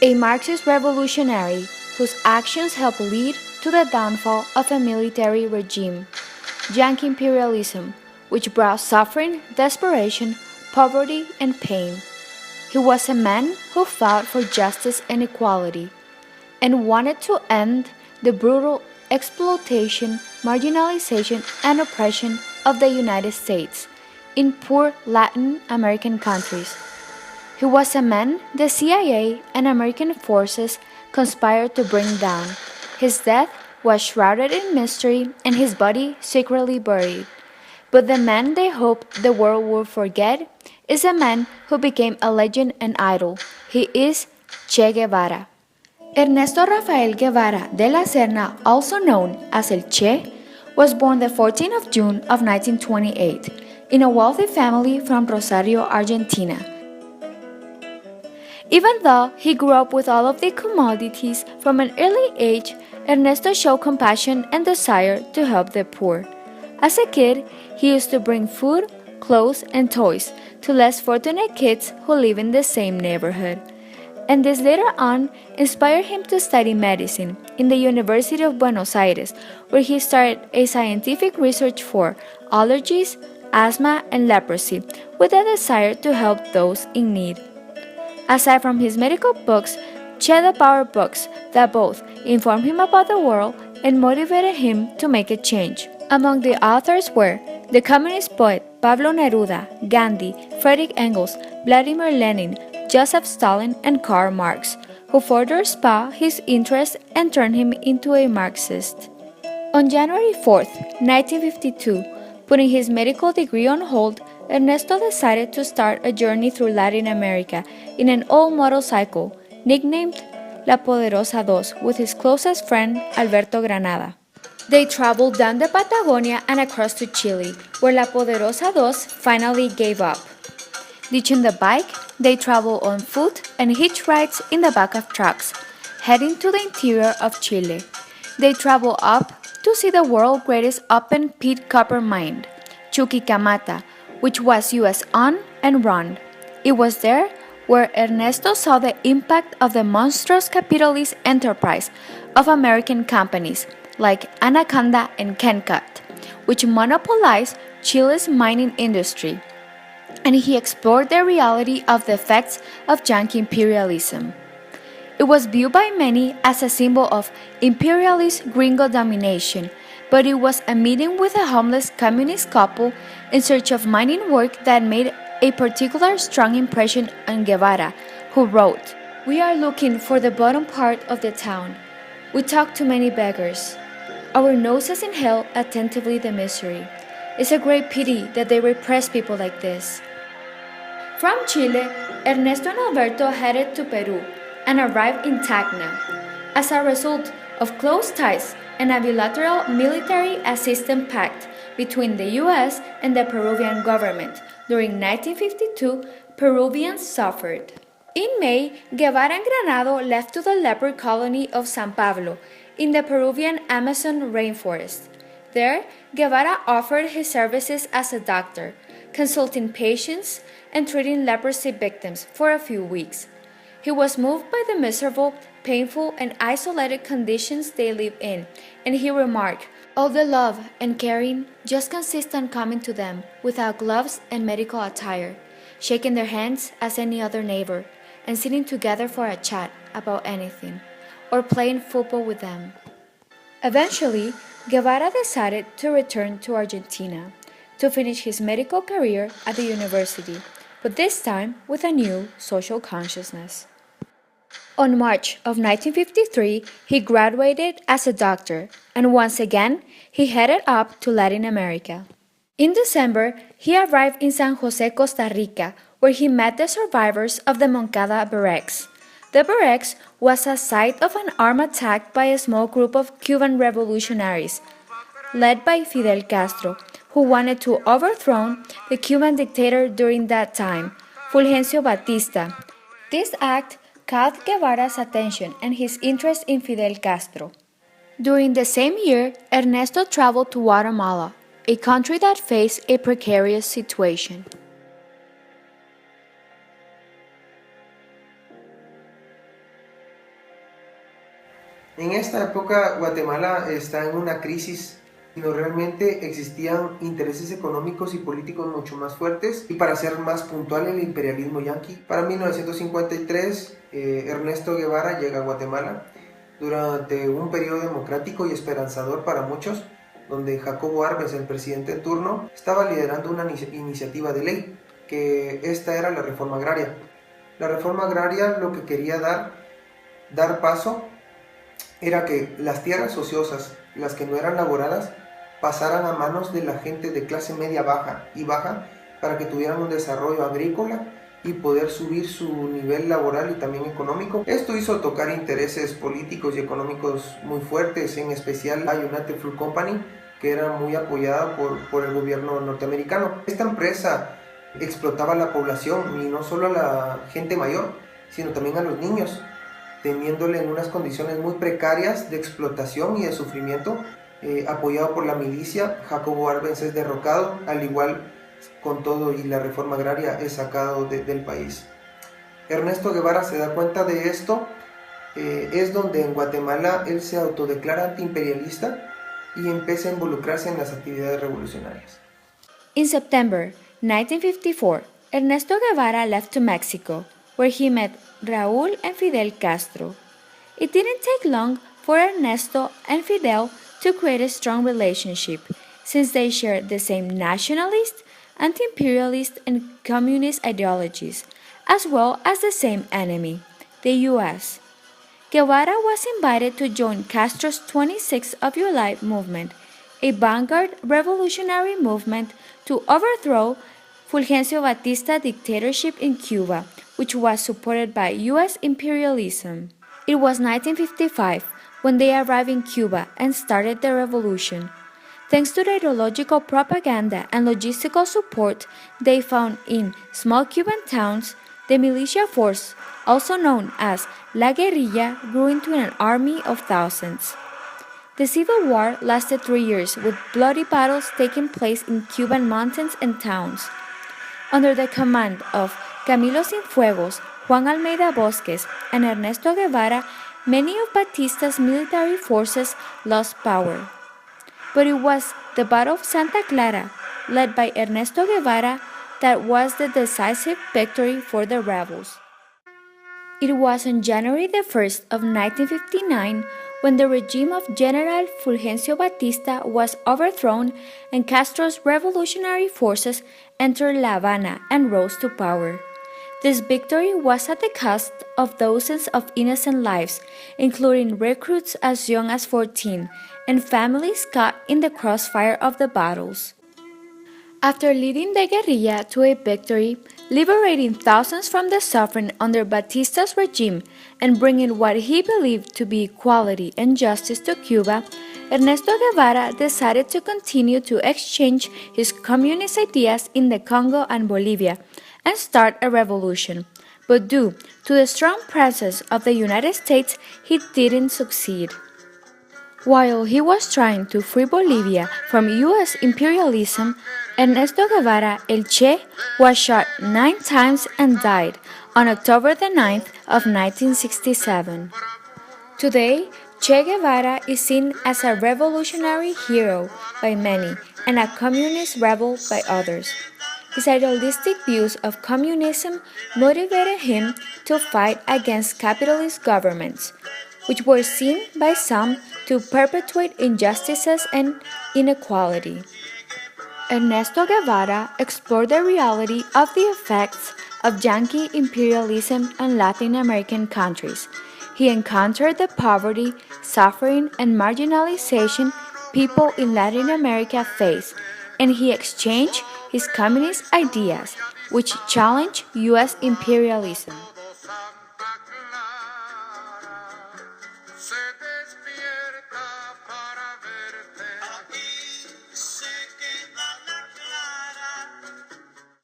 a Marxist revolutionary whose actions helped lead to the downfall of a military regime, Yankee imperialism, which brought suffering, desperation, poverty, and pain. He was a man who fought for justice and equality, and wanted to end the brutal exploitation, marginalization, and oppression of the United States in poor Latin American countries. He was a man the CIA and American forces conspired to bring down. His death was shrouded in mystery and his body secretly buried. But the man they hoped the world would forget is a man who became a legend and idol. He is Che Guevara. Ernesto Rafael Guevara de la Serna, also known as El Che, was born the 14th of June of 1928 in a wealthy family from Rosario, Argentina. Even though he grew up with all of the commodities from an early age, Ernesto showed compassion and desire to help the poor. As a kid, he used to bring food, clothes, and toys to less fortunate kids who live in the same neighborhood. And this later on inspired him to study medicine in the University of Buenos Aires, where he started a scientific research for allergies, asthma, and leprosy, with a desire to help those in need. Aside from his medical books, Che the Power books that both informed him about the world and motivated him to make a change. Among the authors were the communist poet Pablo Neruda, Gandhi, Friedrich Engels, Vladimir Lenin, Joseph Stalin, and Karl Marx, who further sparked his interest and turned him into a Marxist. On January 4, 1952, putting his medical degree on hold, Ernesto decided to start a journey through Latin America in an old motorcycle, nicknamed La Poderosa Dos, with his closest friend Alberto Granada. They traveled down the Patagonia and across to Chile, where La Poderosa Dos finally gave up. Ditching the bike, they traveled on foot and hitch rides in the back of trucks, heading to the interior of Chile. They traveled up to see the world's greatest open pit copper mine, Chuquicamata, which was US-owned and run. It was there where Ernesto saw the impact of the monstrous capitalist enterprise of American companies like Anaconda and Kencut, which monopolized Chile's mining industry. And he explored the reality of the effects of Yankee imperialism. It was viewed by many as a symbol of imperialist gringo domination, but it was a meeting with a homeless communist couple in search of mining work that made a particular strong impression on Guevara, who wrote, "We are looking for the bottom part of the town. We talked to many beggars. Our noses inhale attentively the misery. It's a great pity that they repress people like this." From Chile, Ernesto and Alberto headed to Peru and arrived in Tacna. As a result of close ties and a bilateral military assistance pact between the US and the Peruvian government, during 1952, Peruvians suffered. In May, Guevara and Granado left to the leper colony of San Pablo in the Peruvian Amazon rainforest. There, Guevara offered his services as a doctor, consulting patients and treating leprosy victims for a few weeks. He was moved by the miserable, painful, and isolated conditions they live in, and he remarked, "All the love and caring just consist on coming to them without gloves and medical attire, shaking their hands as any other neighbor, and sitting together for a chat about anything, or playing football with them." Eventually, Guevara decided to return to Argentina to finish his medical career at the university, but this time with a new social consciousness. On March of 1953, he graduated as a doctor, and once again, he headed up to Latin America. In December, he arrived in San Jose, Costa Rica, where he met the survivors of the Moncada barracks. The barracks was a site of an armed attack by a small group of Cuban revolutionaries, led by Fidel Castro, who wanted to overthrow the Cuban dictator during that time, Fulgencio Batista. This act caught Guevara's attention and his interest in Fidel Castro. During the same year, Ernesto traveled to Guatemala, a country that faced a precarious situation. En esta época Guatemala está en una crisis, sino realmente existían intereses económicos y políticos mucho más fuertes. Y para ser más puntual, el imperialismo yanqui. Para 1953, Ernesto Guevara llega a Guatemala durante un periodo democrático y esperanzador para muchos, donde Jacobo Arbenz, el presidente en turno, estaba liderando una iniciativa de ley, que esta era la reforma agraria. La reforma agraria lo que quería dar paso era que las tierras ociosas, las que no eran laboradas, pasaran a manos de la gente de clase media baja y baja para que tuvieran un desarrollo agrícola y poder subir su nivel laboral y también económico. Esto hizo tocar intereses políticos y económicos muy fuertes, en especial la United Fruit Company, que era muy apoyada por el gobierno norteamericano. Esta empresa explotaba a la población, y no solo a la gente mayor, sino también a los niños, teniéndole en unas condiciones muy precarias de explotación y de sufrimiento. Apoyado por la milicia, Jacobo Arbenz es derrocado, al igual con todo y la reforma agraria es sacado del país. Ernesto Guevara se da cuenta de esto, es donde en Guatemala él se autodeclara antiimperialista y empieza a involucrarse en las actividades revolucionarias. In September 1954, Ernesto Guevara left to Mexico, where he met Raúl and Fidel Castro. It didn't take long for Ernesto and Fidel to create a strong relationship, since they shared the same nationalist, anti-imperialist, and communist ideologies, as well as the same enemy, the U.S. Guevara was invited to join Castro's 26th of July movement, a vanguard revolutionary movement to overthrow Fulgencio Batista dictatorship in Cuba, which was supported by U.S. imperialism. It was 1955 when they arrived in Cuba and started the revolution. Thanks to the ideological propaganda and logistical support they found in small Cuban towns, the militia force, also known as La Guerrilla, grew into an army of thousands. The Civil War lasted 3 years, with bloody battles taking place in Cuban mountains and towns. Under the command of Camilo Cienfuegos, Juan Almeida Bosques, and Ernesto Guevara, many of Batista's military forces lost power. But it was the Battle of Santa Clara, led by Ernesto Guevara, that was the decisive victory for the rebels. It was on January the 1st of 1959 when the regime of General Fulgencio Batista was overthrown and Castro's revolutionary forces entered La Habana and rose to power. This victory was at the cost of dozens of innocent lives, including recruits as young as 14, and families caught in the crossfire of the battles. After leading the guerrilla to a victory, liberating thousands from the suffering under Batista's regime, and bringing what he believed to be equality and justice to Cuba, Ernesto Guevara decided to continue to exchange his communist ideas in the Congo and Bolivia and start a revolution. But due to the strong presence of the United States, he didn't succeed. While he was trying to free Bolivia from U.S. imperialism, Ernesto Guevara, El Che, was shot 9 times and died on October the 9th of 1967. Today, Che Guevara is seen as a revolutionary hero by many and a communist rebel by others. His idealistic views of communism motivated him to fight against capitalist governments, which were seen by some to perpetuate injustices and inequality. Ernesto Guevara explored the reality of the effects of Yankee imperialism on Latin American countries. He encountered the poverty, suffering, and marginalization people in Latin America face, and he exchanged his communist ideas, which challenged U.S. imperialism.